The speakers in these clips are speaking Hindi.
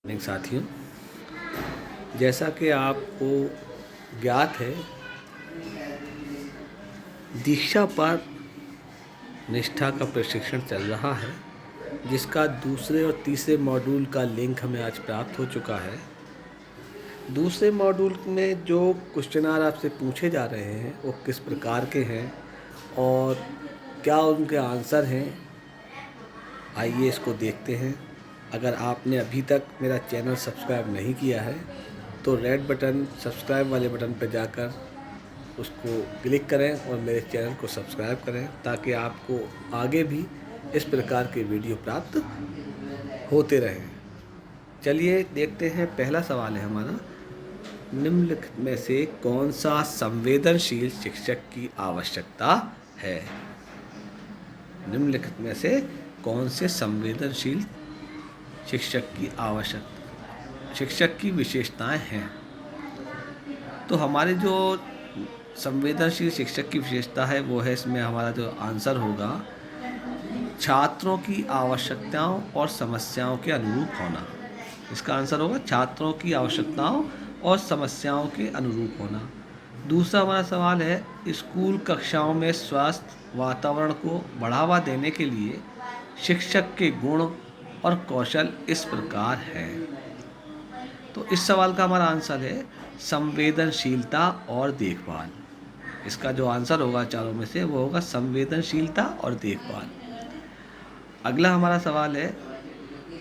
मॉर्निंग साथियों, जैसा कि आपको ज्ञात है, दीक्षा पर निष्ठा का प्रशिक्षण चल रहा है, जिसका दूसरे और तीसरे मॉड्यूल का लिंक हमें आज प्राप्त हो चुका है। दूसरे मॉड्यूल में जो क्वेश्चनार आपसे पूछे जा रहे हैं वो किस प्रकार के हैं और क्या उनके आंसर हैं, आइए इसको देखते हैं। अगर आपने अभी तक मेरा चैनल सब्सक्राइब नहीं किया है तो रेड बटन सब्सक्राइब वाले बटन पर जाकर उसको क्लिक करें और मेरे चैनल को सब्सक्राइब करें, ताकि आपको आगे भी इस प्रकार के वीडियो प्राप्त होते रहें। चलिए देखते हैं। पहला सवाल है हमारा, निम्नलिखित में से कौन सा संवेदनशील शिक्षक की आवश्यकता है? निम्नलिखित में से कौन से संवेदनशील शिक्षक की आवश्यकता, शिक्षक की विशेषताएं हैं? तो हमारे जो संवेदनशील शिक्षक की विशेषता है वो है, इसमें हमारा जो आंसर होगा, छात्रों की आवश्यकताओं और समस्याओं के अनुरूप होना। इसका आंसर होगा छात्रों की आवश्यकताओं और समस्याओं के अनुरूप होना। दूसरा हमारा सवाल है, स्कूल कक्षाओं में स्वस्थ वातावरण को बढ़ावा देने के लिए शिक्षक के गुण और कौशल इस प्रकार हैं। तो इस सवाल का हमारा आंसर है संवेदनशीलता और देखभाल। इसका जो आंसर होगा चारों में से वो होगा संवेदनशीलता और देखभाल। अगला हमारा सवाल है,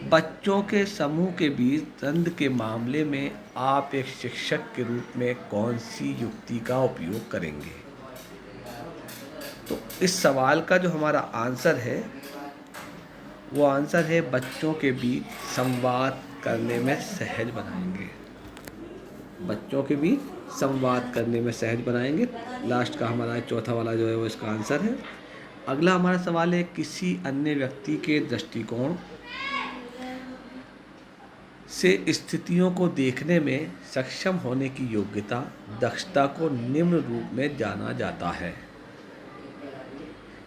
बच्चों के समूह के बीच द्वंद्व के मामले में आप एक शिक्षक के रूप में कौन सी युक्ति का उपयोग करेंगे? तो इस सवाल का जो हमारा आंसर है वो आंसर है बच्चों के बीच संवाद करने में सहज बनाएंगे। बच्चों के बीच संवाद करने में सहज बनाएंगे। लास्ट का हमारा चौथा वाला जो है वो इसका आंसर है। अगला हमारा सवाल है, किसी अन्य व्यक्ति के दृष्टिकोण से स्थितियों को देखने में सक्षम होने की योग्यता, दक्षता को निम्न रूप में जाना जाता है।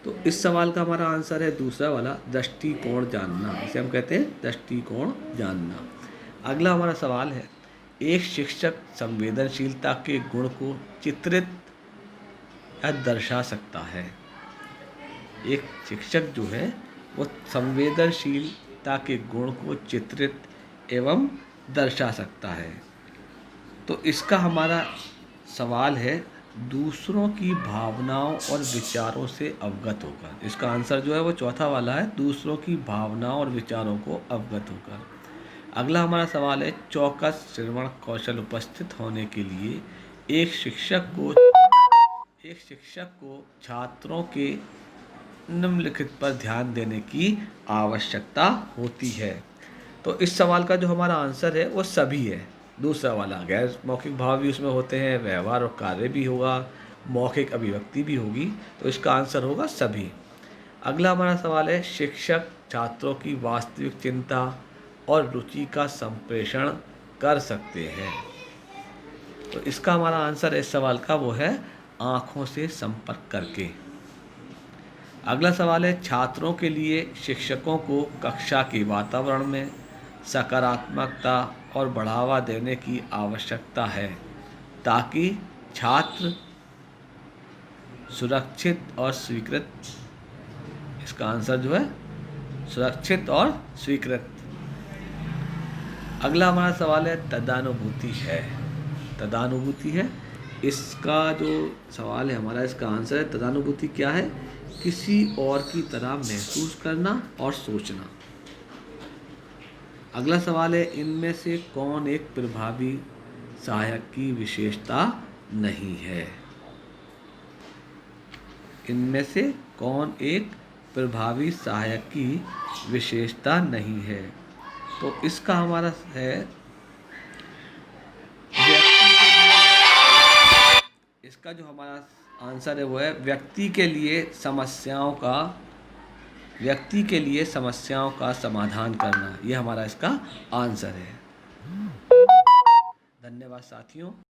तो इस सवाल का हमारा आंसर है दूसरा वाला, दृष्टिकोण जानना। इसे हम कहते हैं दृष्टिकोण जानना। अगला हमारा सवाल है, एक शिक्षक संवेदनशीलता के गुण को चित्रित या दर्शा सकता है। एक शिक्षक जो है वो संवेदनशीलता के गुण को चित्रित एवं दर्शा सकता है। तो इसका हमारा सवाल है, दूसरों की भावनाओं और विचारों से अवगत होकर। इसका आंसर जो है वो चौथा वाला है, दूसरों की भावनाओं और विचारों को अवगत होकर। अगला हमारा सवाल है, चौकस श्रवण कौशल उपस्थित होने के लिए एक शिक्षक को छात्रों के निम्नलिखित पर ध्यान देने की आवश्यकता होती है। तो इस सवाल का जो हमारा आंसर है वो सभी है। दूसरा वाला, गैर मौखिक भाव भी उसमें होते हैं, व्यवहार और कार्य भी होगा, मौखिक अभिव्यक्ति भी होगी, तो इसका आंसर होगा सभी। अगला हमारा सवाल है, शिक्षक छात्रों की वास्तविक चिंता और रुचि का संप्रेषण कर सकते हैं। तो इसका हमारा आंसर इस सवाल का वो है, आँखों से संपर्क करके। अगला सवाल है, छात्रों के लिए शिक्षकों को कक्षा के वातावरण में सकारात्मकता और बढ़ावा देने की आवश्यकता है, ताकि छात्र सुरक्षित और स्वीकृत, इसका आंसर जो है सुरक्षित और स्वीकृत। अगला हमारा सवाल है, तदानुभूति है। तदानुभूति है, इसका जो सवाल है हमारा, इसका आंसर है तदानुभूति क्या है? किसी और की तरह महसूस करना और सोचना। अगला सवाल है, इनमें से कौन एक प्रभावी सहायक की विशेषता नहीं है? इनमें से कौन एक प्रभावी सहायक की विशेषता नहीं है? तो इसका हमारा है, इसका जो हमारा आंसर है वो है, व्यक्ति के लिए समस्याओं का समाधान करना। ये हमारा इसका आंसर है। धन्यवाद साथियों।